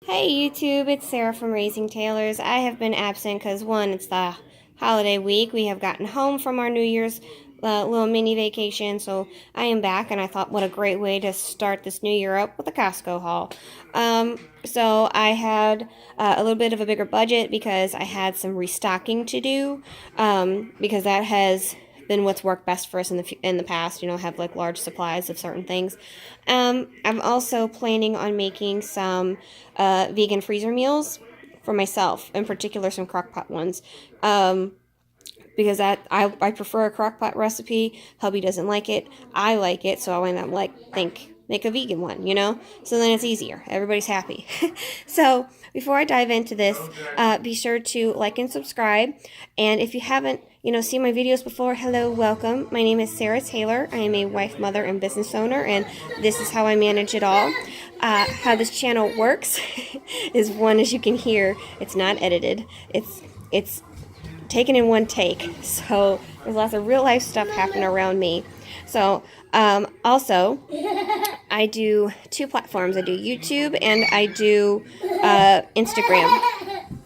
Hey YouTube, it's Sarah from Raising Tailors. I have been absent because one, it's the holiday week. We have gotten home from our New Year's little mini vacation, so I am back, and I thought what a great way to start this new year up with a Costco haul. So I had a little bit of a bigger budget because I had some restocking to do, because that has been what's worked best for us in the past. Have like large supplies of certain things. I'm also planning on making some vegan freezer meals for myself, in particular some crock pot ones. Because I prefer a crock pot recipe. Hubby doesn't like it. I like it, so I went up make a vegan one. So then it's easier. Everybody's happy. So before I dive into this, be sure to like and subscribe. And if you haven't, seen my videos before, hello, welcome. My name is Sarah Taylor. I am a wife, mother, and business owner, and this is how I manage it all. How this channel works is one, as you can hear, it's not edited. It's taken in one take. So there's lots of real life stuff happening around me. So also, I do two platforms. I do YouTube and I do Instagram.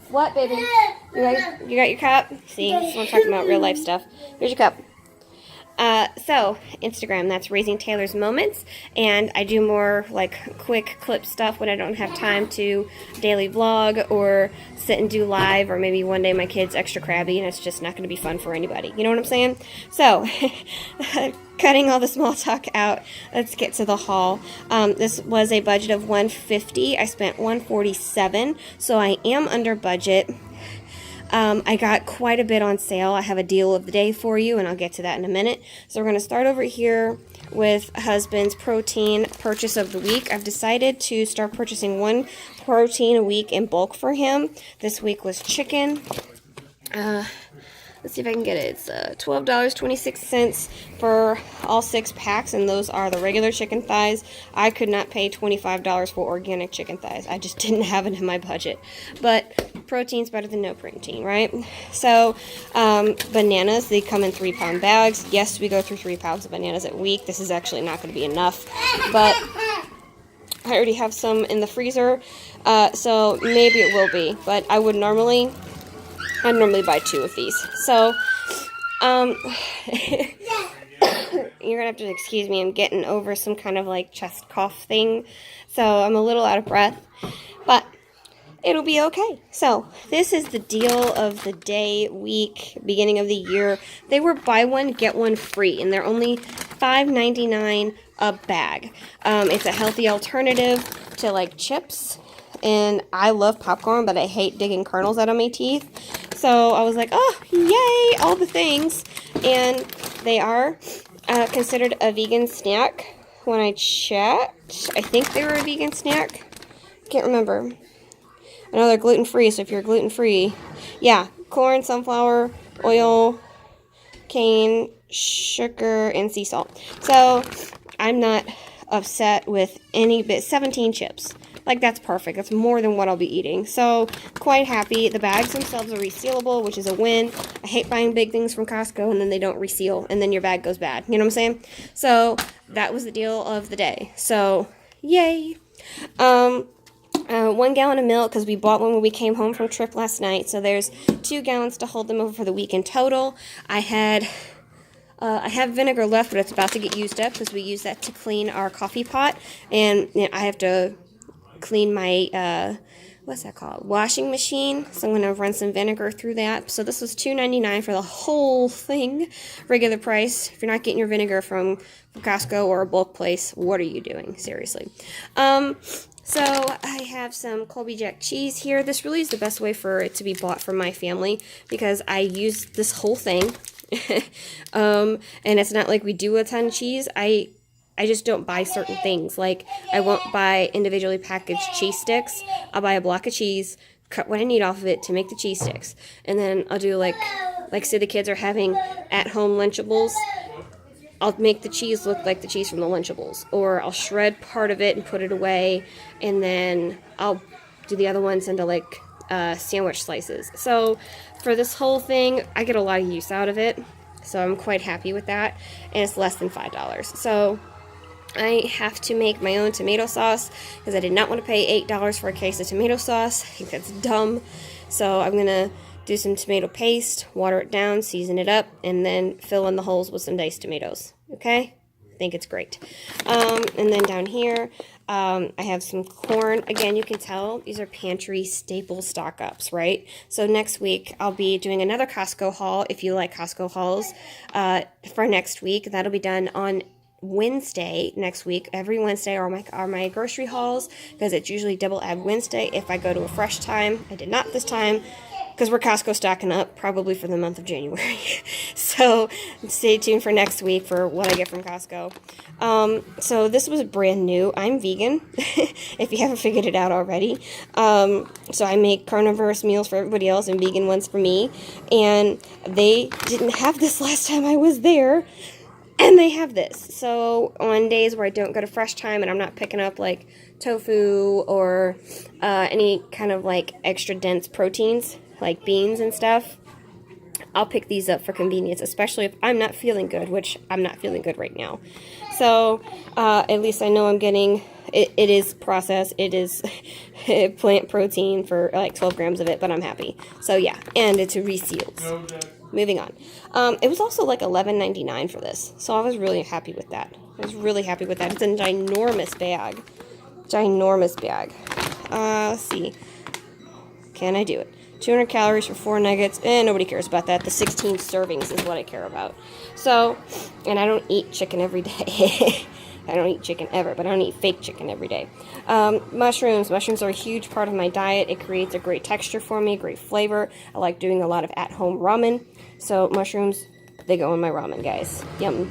What, baby? You got your cup? See, this is what I'm talking about, real life stuff. Here's your cup. So, Instagram, that's Raising Taylor's Moments, and I do more like quick clip stuff when I don't have time to daily vlog or sit and do live, or maybe one day my kid's extra crabby and it's just not going to be fun for anybody. You know what I'm saying? So, cutting all the small talk out, let's get to the haul. This was a budget of $150. I spent $147, so I am under budget. I got quite a bit on sale. I have a deal of the day for you, and I'll get to that in a minute. So we're going to start over here with husband's protein purchase of the week. I've decided to start purchasing one protein a week in bulk for him. This week was chicken. Let's see if I can get it. It's $12.26 for all 6 packs, and those are the regular chicken thighs. I could not pay $25 for organic chicken thighs. I just didn't have it in my budget. But protein's better than no protein, right? So, bananas, they come in 3-pound bags. Yes, we go through 3 pounds of bananas a week. This is actually not going to be enough, but I already have some in the freezer, so maybe it will be. But I'd normally buy 2 of these. So, you're gonna have to excuse me. I'm getting over some kind of like chest cough thing, so I'm a little out of breath, but it'll be okay. So, this is the deal of the day, week, beginning of the year. They were buy one, get one free, and they're only $5.99 a bag. It's a healthy alternative to like chips, and I love popcorn, but I hate digging kernels out of my teeth. So I was like, oh, yay, all the things. And they are considered a vegan snack. When I checked, I think they were a vegan snack. Can't remember. I know they're gluten-free, so if you're gluten-free, yeah, corn, sunflower, oil, cane, sugar, and sea salt. So I'm not upset with any bit. 17 chips. Like, that's perfect. That's more than what I'll be eating. So, quite happy. The bags themselves are resealable, which is a win. I hate buying big things from Costco and then they don't reseal and then your bag goes bad. You know what I'm saying? So, that was the deal of the day. So, yay. 1 gallon of milk, because we bought one when we came home from a trip last night. So, there's 2 gallons to hold them over for the week in total. I have vinegar left, but it's about to get used up because we use that to clean our coffee pot. And I have to clean my, what's that called? Washing machine. So I'm going to run some vinegar through that. So this was $2.99 for the whole thing. Regular price. If you're not getting your vinegar from Costco or a bulk place, what are you doing? Seriously. So I have some Colby Jack cheese here. This really is the best way for it to be bought from my family because I use this whole thing. And it's not like we do a ton of cheese. I just don't buy certain things. Like, I won't buy individually packaged cheese sticks. I'll buy a block of cheese, cut what I need off of it to make the cheese sticks. And then I'll do like say the kids are having at-home Lunchables. I'll make the cheese look like the cheese from the Lunchables. Or I'll shred part of it and put it away. And then I'll do the other ones into like sandwich slices. So for this whole thing, I get a lot of use out of it. So I'm quite happy with that. And it's less than $5. So I have to make my own tomato sauce because I did not want to pay $8 for a case of tomato sauce. I think that's dumb. So I'm going to do some tomato paste, water it down, season it up, and then fill in the holes with some diced tomatoes. Okay? I think it's great. And then down here, I have some corn. Again, you can tell these are pantry staple stock-ups, right? So next week, I'll be doing another Costco haul, if you like Costco hauls, for next week. That'll be done on Wednesday next week. Every Wednesday are my grocery hauls, because it's usually double add Wednesday if I go to a fresh time. I did not this time because we're Costco stocking up probably for the month of January. So stay tuned for next week for what I get from Costco. So this was brand new. I'm vegan, if you haven't figured it out already. So I make carnivorous meals for everybody else and vegan ones for me. And they didn't have this last time I was there. And they have this. So on days where I don't go to fresh time and I'm not picking up like tofu or any kind of like extra dense proteins like beans and stuff, I'll pick these up for convenience, especially if I'm not feeling good, which I'm not feeling good right now. So at least I know I'm getting, it is processed, it is plant protein for like 12 grams of it, but I'm happy. So yeah, and it's resealed. Moving on. It was also like $11.99 for this, so I was really happy with that. I was really happy with that. It's a ginormous bag. Ginormous bag. Let's see. Can I do it? 200 calories for 4 nuggets, and nobody cares about that. The 16 servings is what I care about. So, and I don't eat chicken every day. I don't eat chicken ever, but I don't eat fake chicken every day. Mushrooms. Mushrooms are a huge part of my diet. It creates a great texture for me, great flavor. I like doing a lot of at-home ramen. So mushrooms, they go in my ramen, guys. Yum.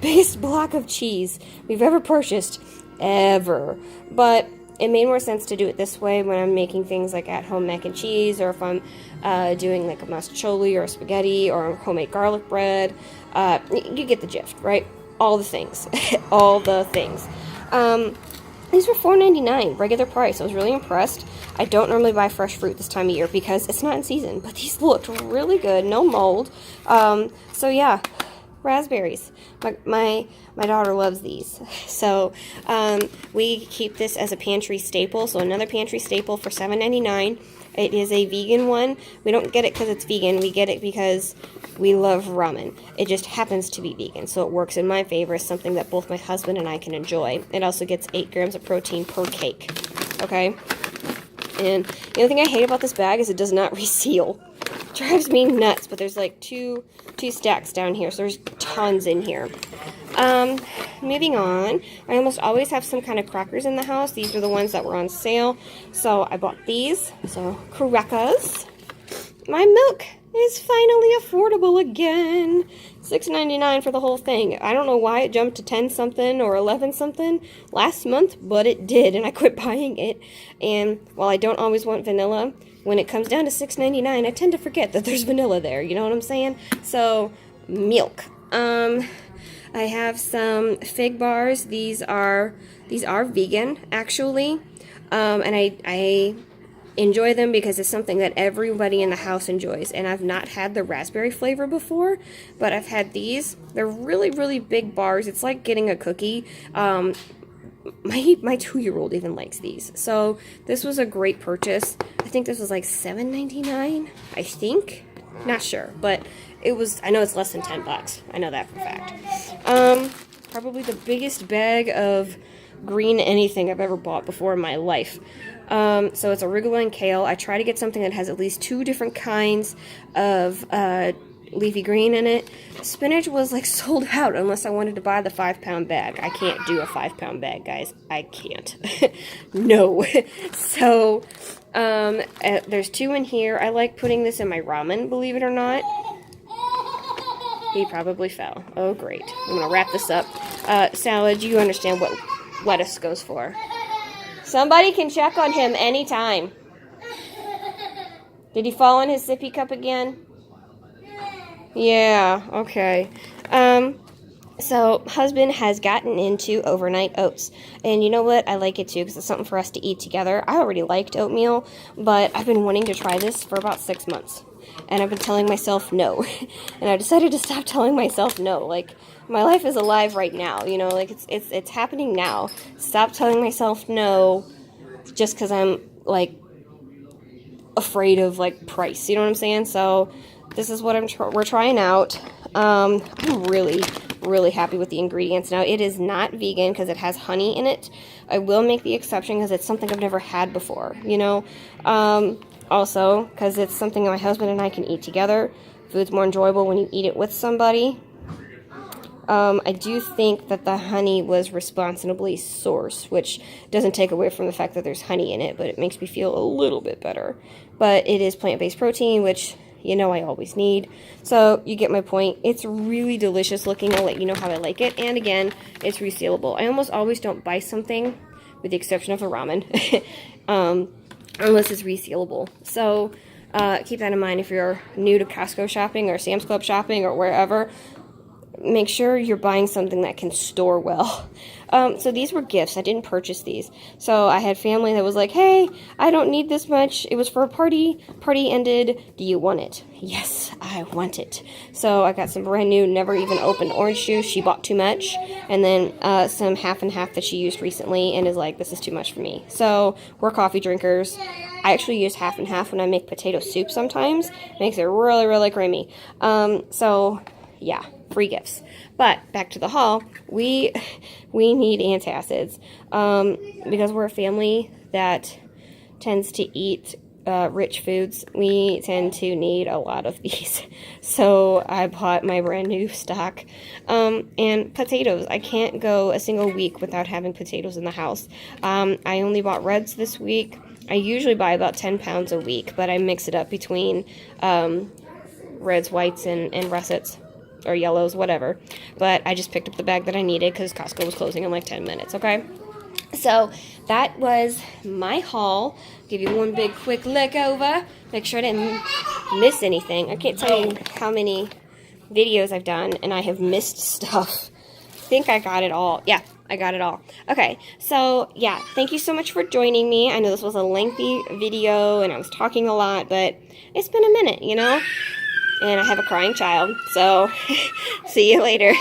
Biggest block of cheese we've ever purchased, ever. But it made more sense to do it this way when I'm making things like at-home mac and cheese, or if I'm doing like a masticcioli or a spaghetti or homemade garlic bread. You get the gist, right? All the things. All the things. These were $4.99, regular price. I was really impressed. I don't normally buy fresh fruit this time of year because it's not in season, but these looked really good, no mold. So yeah, raspberries. My daughter loves these. So we keep this as a pantry staple. So another pantry staple for $7.99. It is a vegan one. We don't get it because it's vegan. We get it because we love ramen. It just happens to be vegan, so it works in my favor. It's something that both my husband and I can enjoy. It also gets 8 grams of protein per cake. Okay? And the only thing I hate about this bag is it does not reseal. It drives me nuts, but there's like two stacks down here, so there's tons in here. Moving on, I almost always have some kind of crackers in the house. These are the ones that were on sale, so I bought these. So crackers. My milk is finally affordable again. $6.99 for the whole thing. I don't know why it jumped to 10 something or 11 something last month, but it did, and I quit buying it. And while I don't always want vanilla, when it comes down to $6.99, I tend to forget that there's vanilla there. You know what I'm saying? So milk. I have some fig bars. These are vegan, actually, and I enjoy them because it's something that everybody in the house enjoys. And I've not had the raspberry flavor before, but I've had these. They're really, really big bars. It's like getting a cookie. My 2-year-old even likes these. So this was a great purchase. I think this was like $7.99, I think. Not sure, but it was, I know it's less than $10. I know that for a fact. Probably the biggest bag of green anything I've ever bought before in my life. So it's arugula and kale. I try to get something that has at least 2 different kinds of leafy green in it. Spinach was like sold out unless I wanted to buy the 5-pound bag. I can't do a 5-pound bag, guys. I can't. No. So there's 2 in here. I like putting this in my ramen, believe it or not. He probably fell. Oh, great. I'm going to wrap this up. Salad, you understand what lettuce goes for. Somebody can check on him anytime. Did he fall in his sippy cup again? Yeah, okay. So husband has gotten into overnight oats. And you know what? I like it too because it's something for us to eat together. I already liked oatmeal, but I've been wanting to try this for about 6 months. and I've been telling myself no. And I decided to stop telling myself no. Like, my life is alive right now, you know, like it's happening now. Stop telling myself no just because I'm like afraid of like price, you know what I'm saying? So this is what we're trying out. I'm really happy with the ingredients. Now, it is not vegan because it has honey in it. I will make the exception because it's something I've never had before, you know. Also, because it's something my husband and I can eat together. Food's more enjoyable when you eat it with somebody. I do think that the honey was responsibly sourced, which doesn't take away from the fact that there's honey in it, but it makes me feel a little bit better. But it is plant-based protein, which, you know, I always need. So you get my point. It's really delicious looking. I'll let you know how I like it. And again, it's resealable. I almost always don't buy something, with the exception of the ramen, unless it's resealable. So keep that in mind if you're new to Costco shopping or Sam's Club shopping or wherever. Make sure you're buying something that can store well. So these were gifts. I didn't purchase these. So I had family that was like, hey, I don't need this much. It was for a party. Party ended. Do you want it? Yes, I want it. So I got some brand new, never even opened orange juice. She bought too much. And then some half and half that she used recently and is like, this is too much for me. So we're coffee drinkers. I actually use half and half when I make potato soup sometimes. Makes it really creamy. So yeah, free gifts. But back to the haul, we need antacids because we're a family that tends to eat rich foods. We tend to need a lot of these. So I bought my brand new stock. And potatoes. I can't go a single week without having potatoes in the house. I only bought reds this week. I usually buy about 10 pounds a week, but I mix it up between reds, whites, and russets. Or yellows, whatever. But I just picked up the bag that I needed because Costco was closing in like 10 minutes, okay? So that was my haul. Give you one big quick look over. Make sure I didn't miss anything. I can't tell you how many videos I've done and I have missed stuff. I think I got it all. Yeah, I got it all. Okay, so yeah, thank you so much for joining me. I know this was a lengthy video and I was talking a lot, but it's been a minute, you know? And I have a crying child, so see you later.